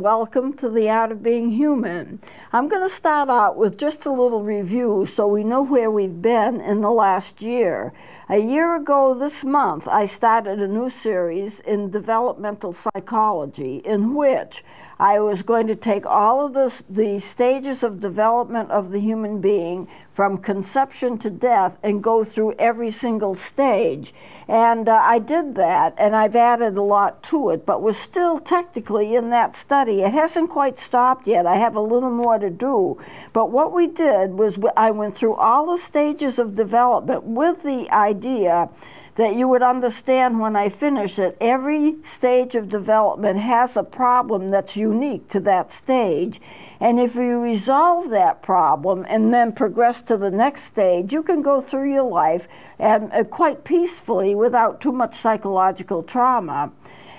welcome to the Art of Being Human. I'm going to start out with just a little review so we know where we've been in the last year. A year ago this month, I started a new series in developmental psychology in which I was going to take all of the stages of development of the human being from conception to death and go through every single stage. And I did that, and I've added a lot to it, but we're still technically in that study. It hasn't quite stopped yet. I have a little more to do. But what we did was I went through all the stages of development with the idea that you would understand when I finish that every stage of development has a problem that's unique to that stage. And if you resolve that problem and then progress to the next stage, you can go through your life and quite peacefully without too much psychological trauma.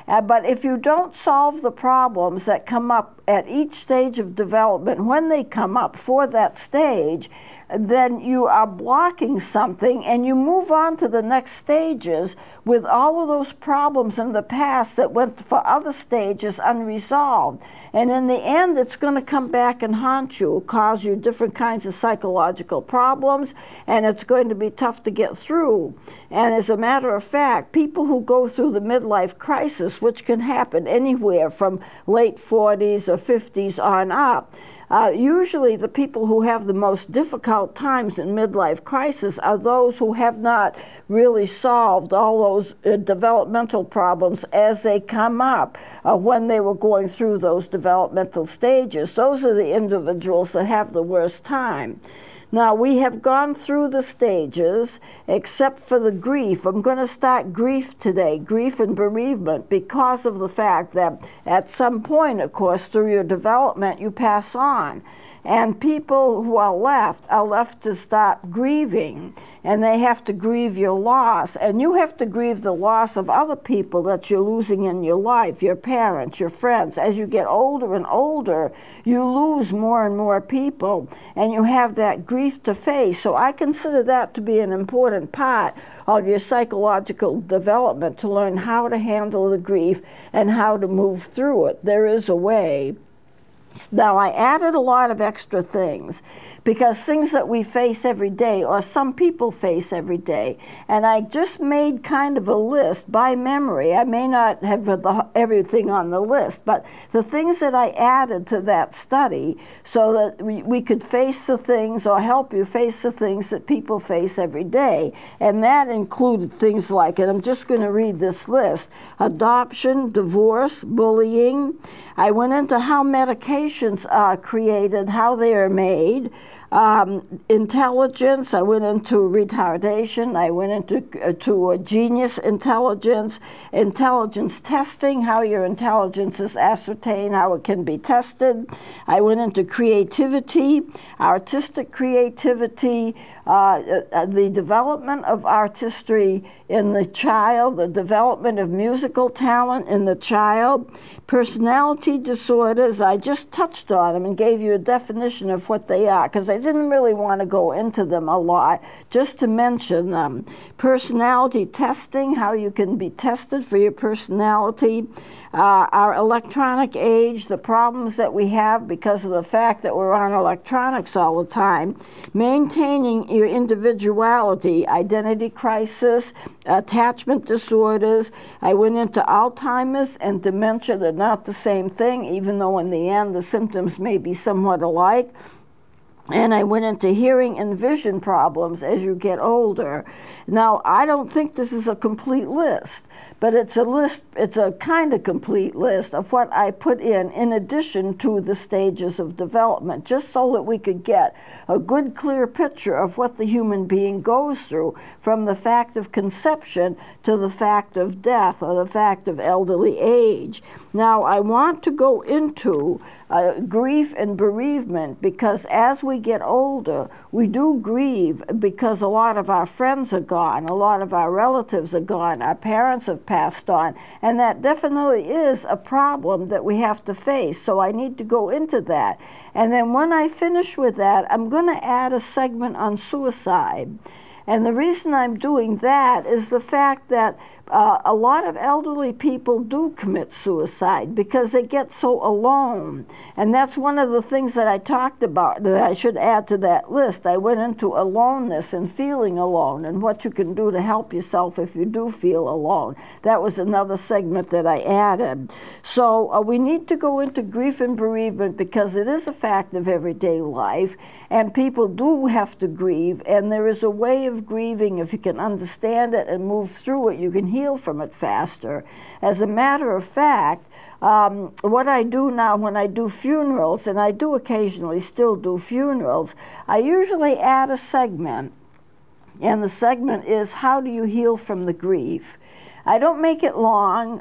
But if you don't solve the problems that come up at each stage of development, when they come up for that stage, then you are blocking something and you move on to the next stages with all of those problems in the past that went for other stages unresolved. And in the end, it's going to come back and haunt you, cause you different kinds of psychological problems, and it's going to be tough to get through. And as a matter of fact, people who go through the midlife crisis, which can happen anywhere from late 40s or 50s on up, usually the people who have the most difficult times in midlife crisis are those who have not really solved all those developmental problems as they come up when they were going through those developmental stages. Those are the individuals that have the worst time. Now, we have gone through the stages, except for the grief. I'm going to start grief today, grief and bereavement, because of the fact that at some point, of course, through your development, you pass on. And people who are left to start grieving, and they have to grieve your loss. And you have to grieve the loss of other people that you're losing in your life, your parents, your friends. As you get older and older, you lose more and more people, and you have that grief to face. So I consider that to be an important part of your psychological development, to learn how to handle the grief and how to move through it. There is a way. Now, I added a lot of extra things because things that we face every day, or some people face every day, and I just made kind of a list by memory. I may not have everything on the list, but the things that I added to that study so that we could face the things or help you face the things that people face every day. And that included things like, and I'm just going to read this list: adoption, divorce, bullying. I went into how medications are created, how they are made, intelligence. I went into retardation. I went into genius intelligence, intelligence testing, how your intelligence is ascertained, how it can be tested. I went into creativity, artistic creativity, the development of artistry in the child, the development of musical talent in the child, personality disorders. I just touched on them and gave you a definition of what they are, because I didn't really want to go into them a lot, just to mention them. Personality testing, how you can be tested for your personality. Our electronic age, the problems that we have because of the fact that we're on electronics all the time. Maintaining your individuality, identity crisis, attachment disorders. I went into Alzheimer's and dementia. They're not the same thing, even though in the end the symptoms may be somewhat alike. And I went into hearing and vision problems as you get older. Now, I don't think this is a complete list, but it's a list, it's a kind of complete list of what I put in addition to the stages of development, just so that we could get a good, clear picture of what the human being goes through from the fact of conception to the fact of death or the fact of elderly age. Now, I want to go into grief and bereavement, because as we get older, we do grieve because a lot of our friends are gone, a lot of our relatives are gone, our parents have passed on, and that definitely is a problem that we have to face. So I need to go into that. And then when I finish with that, I'm going to add a segment on suicide. And the reason I'm doing that is the fact that a lot of elderly people do commit suicide because they get so alone. And that's one of the things that I talked about that I should add to that list. I went into aloneness and feeling alone and what you can do to help yourself if you do feel alone. That was another segment that I added. So we need to go into grief and bereavement because it is a fact of everyday life, and people do have to grieve, and there is a way of grieving. If you can understand it and move through it, you can heal from it faster. As a matter of fact, what I do now when I do funerals, and I do occasionally still do funerals, I usually add a segment, and the segment is, how do you heal from the grief? I don't make it long.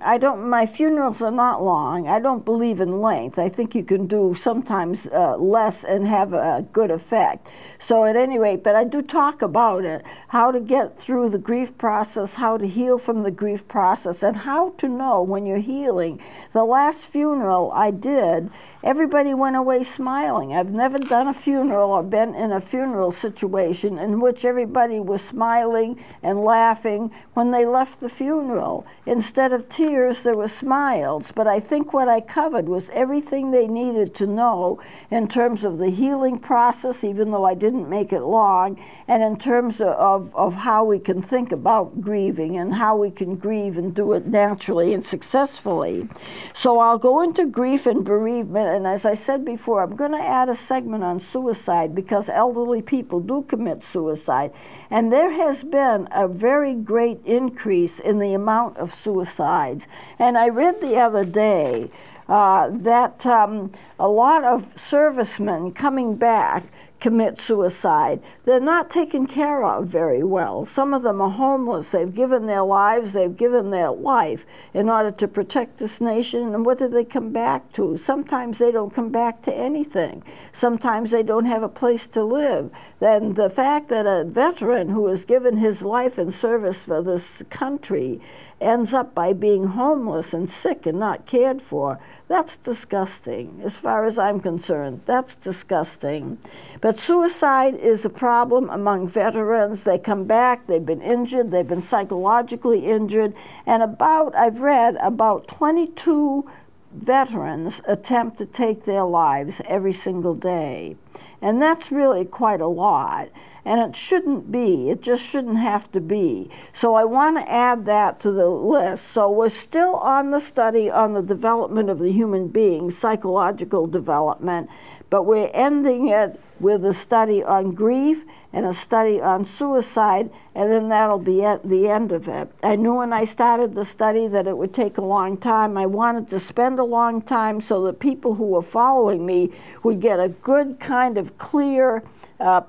My funerals are not long. I don't believe in length. I think you can do sometimes less and have a good effect. So at any rate, but I do talk about it, how to get through the grief process, how to heal from the grief process, and how to know when you're healing. The last funeral I did, everybody went away smiling. I've never done a funeral or been in a funeral situation in which everybody was smiling and laughing when they left the funeral. Instead of tears, there were smiles. But I think what I covered was everything they needed to know in terms of the healing process, even though I didn't make it long, and in terms of how we can think about grieving and how we can grieve and do it naturally and successfully. So I'll go into grief and bereavement, and as I said before, I'm going to add a segment on suicide because elderly people do commit suicide. And there has been a very great increase in the amount of suicides. And I read the other day that a lot of servicemen coming back commit suicide. They're not taken care of very well. Some of them are homeless. They've given their lives, they've given their life in order to protect this nation, and what do they come back to? Sometimes they don't come back to anything. Sometimes they don't have a place to live. Then the fact that a veteran who has given his life in service for this country ends up by being homeless and sick and not cared for, that's disgusting. As far as I'm concerned, that's disgusting. But suicide is a problem among veterans. They come back, they've been injured, they've been psychologically injured, and I've read about 22 veterans attempt to take their lives every single day. And that's really quite a lot. And it shouldn't be. It just shouldn't have to be. So I want to add that to the list. So we're still on the study on the development of the human being, psychological development, but we're ending it with a study on grief and a study on suicide, and then that'll be at the end of it. I knew when I started the study that it would take a long time. I wanted to spend a long time so that people who were following me would get a good kind of clear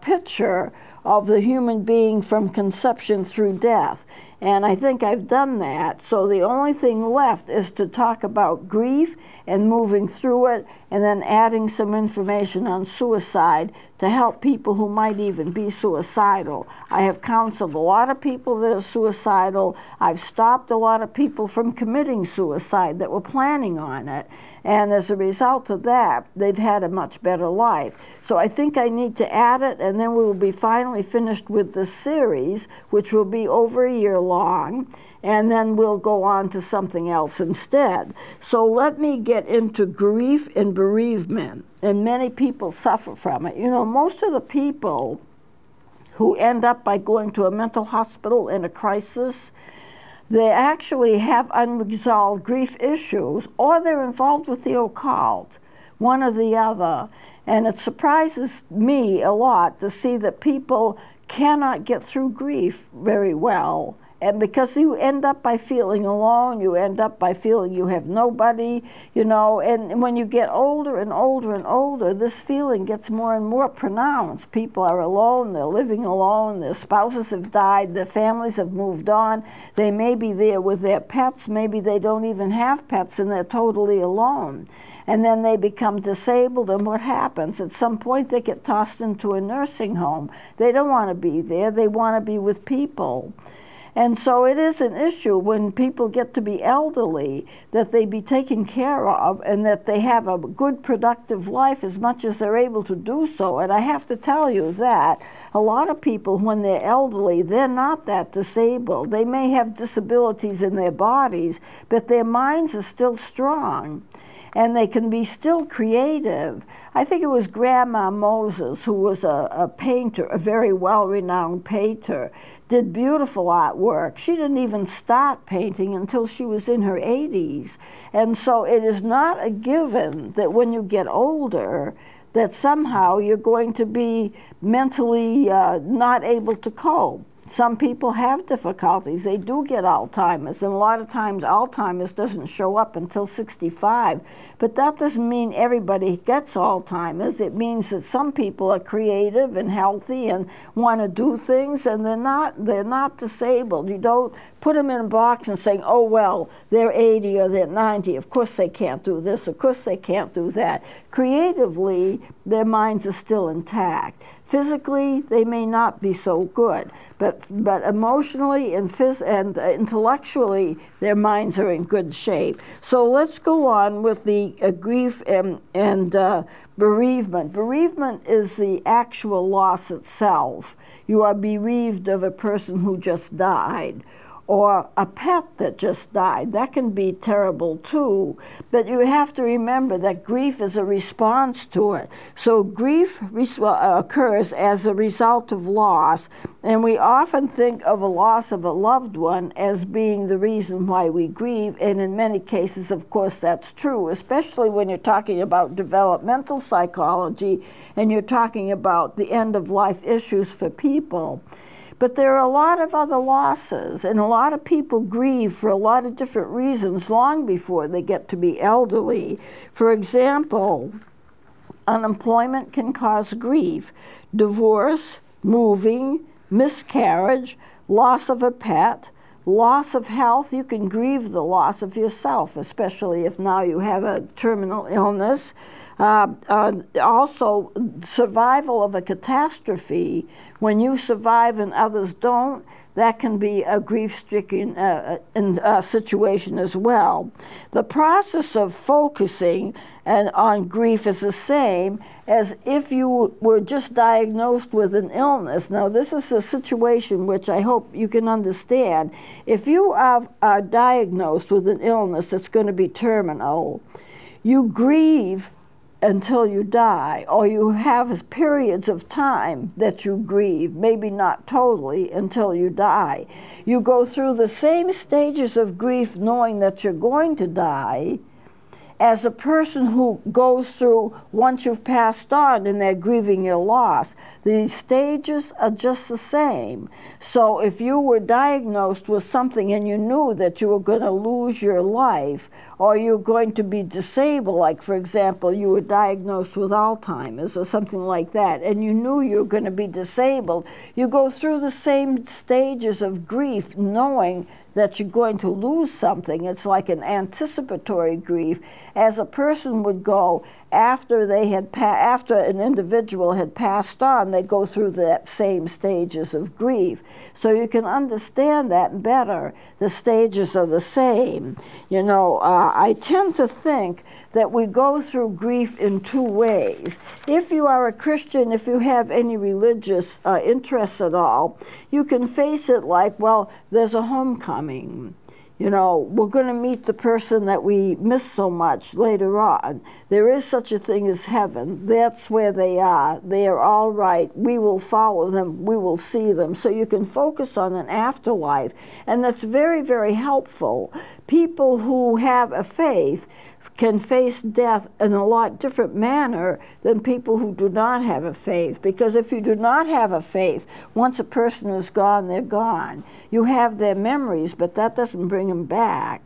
picture of the human being from conception through death. And I think I've done that. So the only thing left is to talk about grief and moving through it, and then adding some information on suicide to help people who might even be suicidal. I have counseled a lot of people that are suicidal. I've stopped a lot of people from committing suicide that were planning on it. And as a result of that, they've had a much better life. So I think I need to add it, and then we will be finally finished with this series, which will be over a year long, and then we'll go on to something else instead. So let me get into grief and bereavement, and many people suffer from it. You know, most of the people who end up by going to a mental hospital in a crisis, they actually have unresolved grief issues, or they're involved with the occult, one or the other. And it surprises me a lot to see that people cannot get through grief very well. And because you end up by feeling alone, you end up by feeling you have nobody, you know, and when you get older and older and older, this feeling gets more and more pronounced. People are alone, they're living alone, their spouses have died, their families have moved on, they may be there with their pets, maybe they don't even have pets and they're totally alone. And then they become disabled, and what happens? At some point they get tossed into a nursing home. They don't want to be there, they want to be with people. And so it is an issue when people get to be elderly that they be taken care of and that they have a good productive life as much as they're able to do so. And I have to tell you that a lot of people, when they're elderly, they're not that disabled. They may have disabilities in their bodies, but their minds are still strong. And they can be still creative. I think it was Grandma Moses, who was a painter, a very well-renowned painter, did beautiful artwork. She didn't even start painting until she was in her 80s. And so it is not a given that when you get older, that somehow you're going to be mentally not able to cope. Some people have difficulties. They do get Alzheimer's, and a lot of times Alzheimer's doesn't show up until 65. But that doesn't mean everybody gets Alzheimer's. It means that some people are creative and healthy and want to do things, and they're not disabled. You don't put them in a box and say, oh, well, they're 80 or they're 90. Of course they can't do this. Of course they can't do that. Creatively, their minds are still intact. Physically, they may not be so good, but emotionally and intellectually, their minds are in good shape. So let's go on with the grief and bereavement. Bereavement is the actual loss itself. You are bereaved of a person who just died, or a pet that just died. That can be terrible too, but you have to remember that grief is a response to it. So grief occurs as a result of loss, and we often think of a loss of a loved one as being the reason why we grieve, and in many cases, of course, that's true, especially when you're talking about developmental psychology and you're talking about the end-of-life issues for people. But there are a lot of other losses, and a lot of people grieve for a lot of different reasons long before they get to be elderly. For example, unemployment can cause grief. Divorce, moving, miscarriage, loss of a pet, loss of health. You can grieve the loss of yourself, especially if now you have a terminal illness. Also, survival of a catastrophe. When you survive and others don't, that can be a grief-stricken situation as well. The process of focusing on grief is the same as if you were just diagnosed with an illness. Now, this is a situation which I hope you can understand. If you are diagnosed with an illness that's going to be terminal, you grieve until you die, or you have periods of time that you grieve, maybe not totally, until you die. You go through the same stages of grief knowing that you're going to die as a person who goes through once you've passed on and they're grieving your loss. These stages are just the same. So if you were diagnosed with something and you knew that you were going to lose your life, or you're going to be disabled, like for example, you were diagnosed with Alzheimer's or something like that, and you knew you were going to be disabled, you go through the same stages of grief knowing that you're going to lose something. It's like an anticipatory grief, as a person would go after an individual had passed on. They go through that same stages of grief. So you can understand that better. The stages are the same. You know, I tend to think that we go through grief in two ways. If you are a Christian, if you have any religious interests at all, you can face it like, well, there's a homecoming. You know, we're going to meet the person that we miss so much later on. There is such a thing as heaven. That's where they are. They are all right. We will follow them. We will see them. So you can focus on an afterlife. And that's very, very helpful. People who have a faith can face death in a lot different manner than people who do not have a faith. Because if you do not have a faith, once a person is gone, they're gone. You have their memories, but that doesn't bring them back.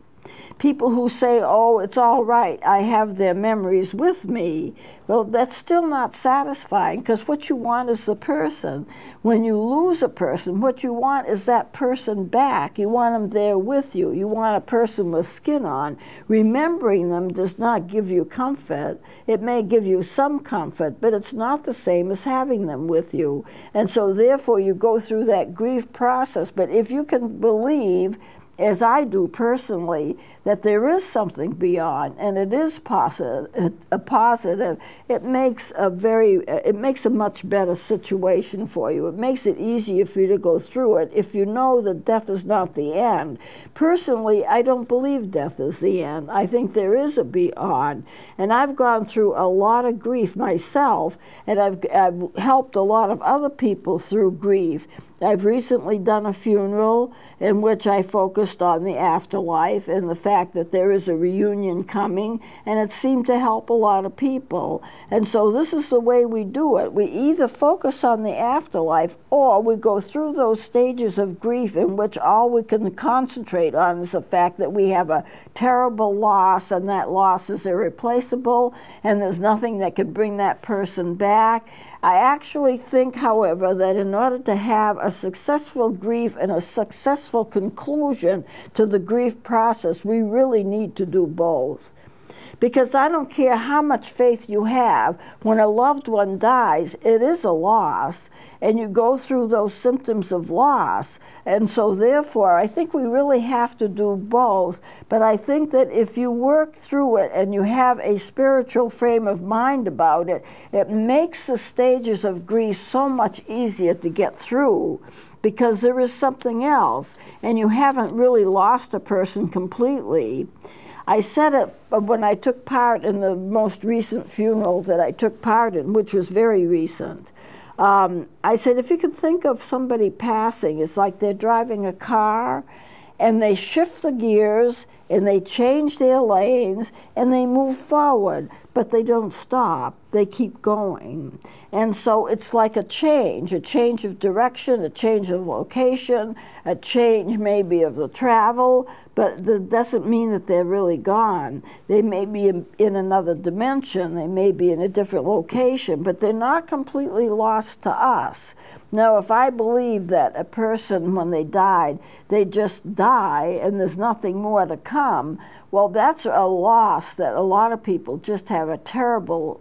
People who say, oh, it's all right, I have their memories with me. Well, that's still not satisfying, because what you want is the person. When you lose a person, what you want is that person back. You want them there with you. You want a person with skin on. Remembering them does not give you comfort. It may give you some comfort, but it's not the same as having them with you. And so therefore you go through that grief process. But if you can believe, as I do personally, that there is something beyond, and it is positive, it makes a much better situation for you. It makes it easier for you to go through it if you know that death is not the end. Personally, I don't believe death is the end. I think there is a beyond, and I've gone through a lot of grief myself, and I've helped a lot of other people through grief. I've recently done a funeral in which I focused on the afterlife and the fact that there is a reunion coming, and it seemed to help a lot of people. And so this is the way we do it. We either focus on the afterlife, or we go through those stages of grief in which all we can concentrate on is the fact that we have a terrible loss, and that loss is irreplaceable, and there's nothing that can bring that person back. I actually think, however, that in order to have a successful grief and a successful conclusion to the grief process, we really need to do both. Because I don't care how much faith you have, when a loved one dies, it is a loss, and you go through those symptoms of loss. And so therefore, I think we really have to do both. But I think that if you work through it and you have a spiritual frame of mind about it, it makes the stages of grief so much easier to get through, because there is something else, and you haven't really lost a person completely. I said it when I took part in the most recent funeral that I took part in, which was very recent. I said, if you could think of somebody passing, it's like they're driving a car, and they shift the gears, and they change their lanes, and they move forward, but they don't stop. They keep going. And so it's like a change of direction, a change of location, a change maybe of the travel, but that doesn't mean that they're really gone. They may be in another dimension, they may be in a different location, but they're not completely lost to us. Now, if I believe that a person, when they died, they just die and there's nothing more to come, well, that's a loss that a lot of people just have a terrible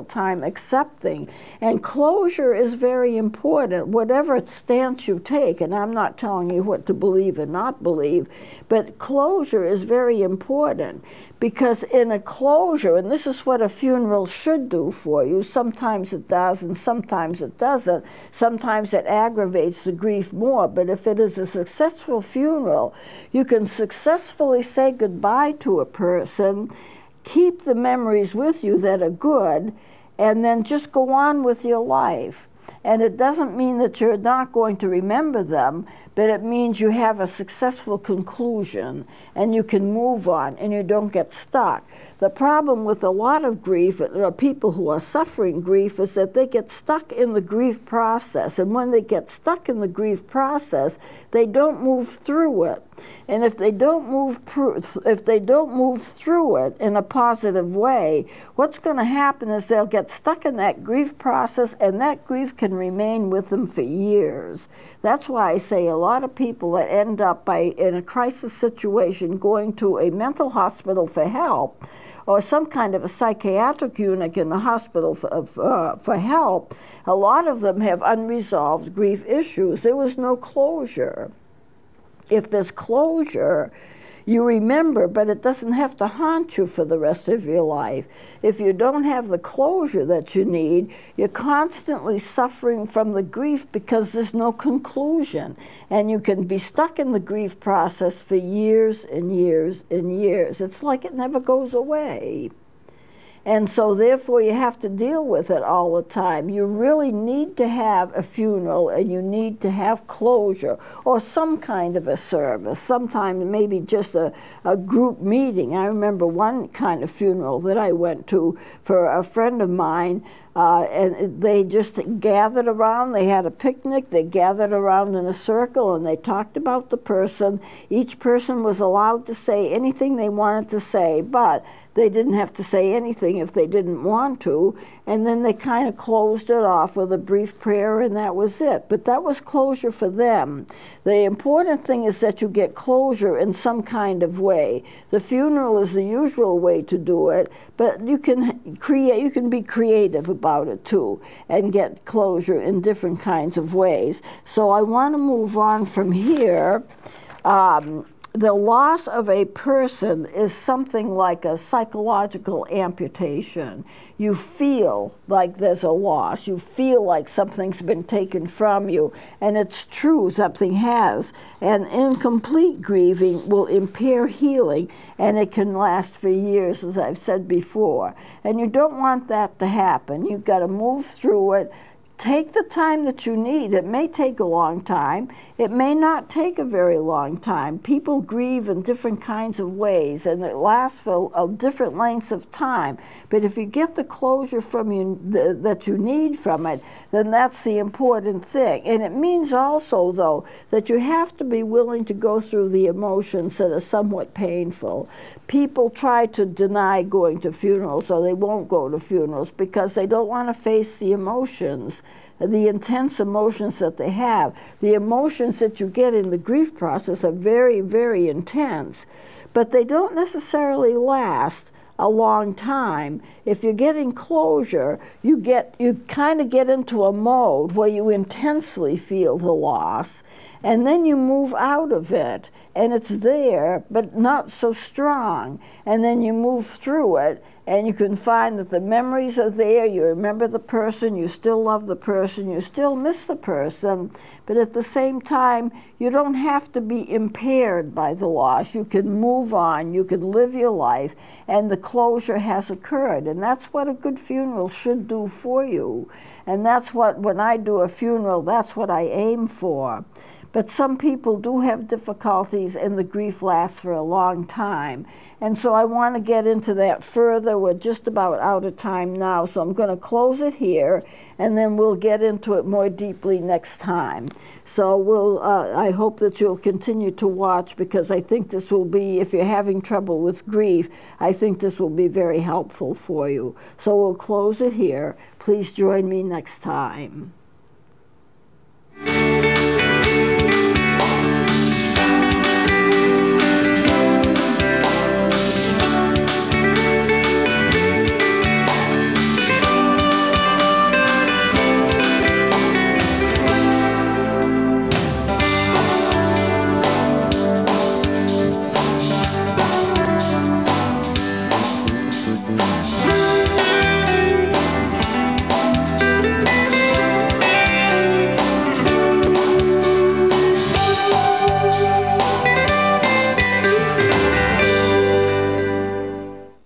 time accepting. And closure is very important, whatever stance you take, and I'm not telling you what to believe and not believe, but closure is very important, because in a closure, and this is what a funeral should do for you, sometimes it does and sometimes it doesn't, sometimes it aggravates the grief more, but if it is a successful funeral, you can successfully say goodbye to a person, keep the memories with you that are good, and then just go on with your life. And it doesn't mean that you're not going to remember them, but it means you have a successful conclusion and you can move on and you don't get stuck. The problem with a lot of grief, people who are suffering grief, is that they get stuck in the grief process. And when they get stuck in the grief process, they don't move through it. And if they don't move through it in a positive way, what's going to happen is they'll get stuck in that grief process, and that grief can remain with them for years. That's why I say a lot of people that end up in a crisis situation going to a mental hospital for help, or some kind of a psychiatric unit in the hospital for help, a lot of them have unresolved grief issues. There was no closure. If there's closure, you remember, but it doesn't have to haunt you for the rest of your life. If you don't have the closure that you need, you're constantly suffering from the grief because there's no conclusion. And you can be stuck in the grief process for years and years and years. It's like it never goes away. And so therefore you have to deal with it all the time. You really need to have a funeral, and you need to have closure or some kind of a service, sometimes maybe just a group meeting. I remember one kind of funeral that I went to for a friend of mine. and they just gathered around. They had a picnic. They gathered around in a circle, and they talked about the person. Each person was allowed to say anything they wanted to say, but they didn't have to say anything if they didn't want to. And then they kind of closed it off with a brief prayer, and that was it. But that was closure for them. The important thing is that you get closure in some kind of way. The funeral is the usual way to do it, but you can be creative about it too and get closure in different kinds of ways. So I want to move on from here. The loss of a person is something like a psychological amputation. You feel like there's a loss. You feel like something's been taken from you. And it's true, something has. And incomplete grieving will impair healing, and it can last for years, as I've said before. And you don't want that to happen. You've got to move through it. Take the time that you need. It may take a long time. It may not take a very long time. People grieve in different kinds of ways, and it lasts for different lengths of time. But if you get the closure from you that you need from it, then that's the important thing. And it means also, though, that you have to be willing to go through the emotions that are somewhat painful. People try to deny going to funerals, or they won't go to funerals because they don't want to face the emotions, the intense emotions that they have. The emotions that you get in the grief process are very, very intense, but they don't necessarily last a long time. If you're getting closure, you kind of get into a mode where you intensely feel the loss, and then you move out of it, and it's there, but not so strong. And then you move through it, and you can find that the memories are there. You remember the person, you still love the person, you still miss the person, but at the same time, you don't have to be impaired by the loss. You can move on, you can live your life, and the closure has occurred. And that's what a good funeral should do for you. And that's what, when I do a funeral, that's what I aim for. But some people do have difficulties, and the grief lasts for a long time. And so I want to get into that further. We're just about out of time now, so I'm going to close it here, and then we'll get into it more deeply next time. So I hope that you'll continue to watch, because I think this will be, if you're having trouble with grief, I think this will be very helpful for you. So we'll close it here. Please join me next time.